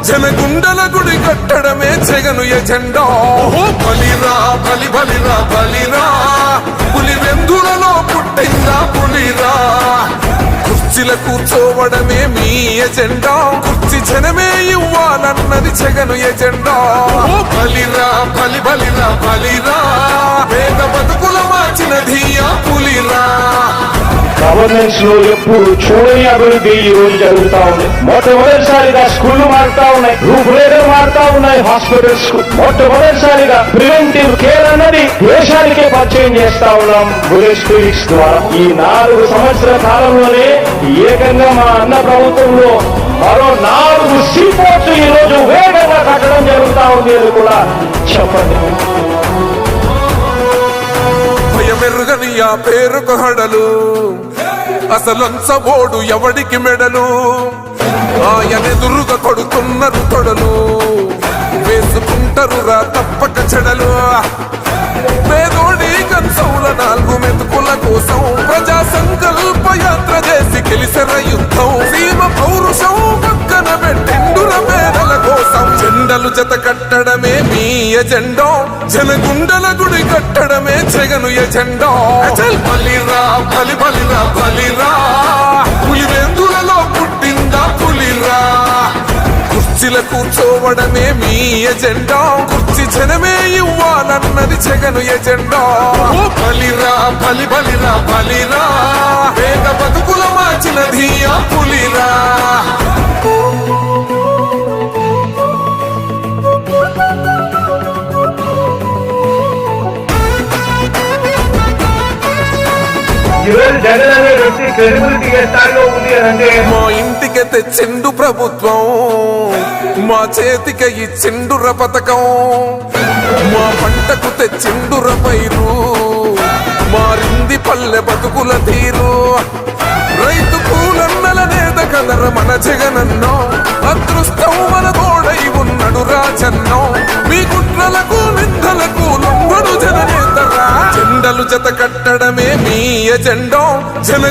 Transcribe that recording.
జనగుండల గుడి కట్టడమే జగను ఎజెండా. బలిరా బలి బలిరా బలిరా, పులి వెందులలో పుట్టిందా పులిరా. కుర్చీల కూర్చోవడమే మీ ఎజెండా, కుర్చీ జనమే ఇవ్వాలన్నది జగను ఎజెండా. బలిరా బలి బలిరా బలిరా, పేద బతుకుల మార్చినది ఆ పులిరా. గవర్నెన్స్ లో ఎప్పుడు చూడని అభివృద్ధి ఈ రోజు జరుగుతా ఉంది. మొట్టమొదటిసారిగా స్కూళ్లు మారుతా ఉన్నాయి, రూపురేఖలు మారుతా ఉన్నాయి. హాస్పిటల్స్ కు మొట్టమొదటిసారిగా ప్రివెంటివ్ కేర్ అన్నది దేశానికే పరిచయం చేస్తా ఉన్నాం బుల్లెట్ క్లినిక్స్ ద్వారా. ఈ 4 సంవత్సరాల కాలంలోనే ఏకంగా మా అన్న ప్రభుత్వంలో మరో 4 సీపోర్ట్స్ ఈ రోజు వేగంగా కట్టడం జరుగుతా ఉంది అని కూడా చెప్పండి. మెరుగని ఆ పేరుకు హడలు, అసలంచబోడు ఎవడికి మెడలు. ఆయనెదురుగా కొడుతున్నారు తొడలు, వేసుకుంటారు రా తప్పక చెడలు. పేదోడి కంచౌల 4 మెతుకుల కోసం ప్రజా సంకల్ప యాత్ర చేసి గెలిసిన యుద్ధం. సీమ పౌరుషం పక్కన పెట్టిండుర పేదల కోసం. జెండలు జత కట్టడమే మీ ఎజెండా, జనగుండల గుడి కట్టడమే జగను ఎజెండా. బలిరా బలి బలిరా బలిరా, పులి వెందులలో పుట్టిందా పులిరా. కుర్చీల కూర్చోవడమే మీ ఎజెండా, కుర్చీ జనమే ఇవ్వాలన్నది జగను ఎజెండా. బలిరా బలి బలిరా బలిరా, పేద బతుకుల మార్చినది ఆ పులిరా. జగన్ అనే వ్యక్తి క్రెడిబిలిటీ ఏ స్థాయిలో ఉంది అంటే, మా ఇంటికి తెచ్చిండు ప్రభుత్వం, మా చేతికి ఇచ్చిండుర పథకం. మా పంటకు తెచ్చిండుర పైరు, మారింది పల్లె బతుకుల తీరు. రైతు కూలన్నల నేత కదర మన జగనన్నో, అదృష్టం మన తోడై ఉన్నడు రాజన్నో. మీ కుట్రలకు నిందలకు లొంగడు జన జత కట్టడమే మీ ఎజెండా జన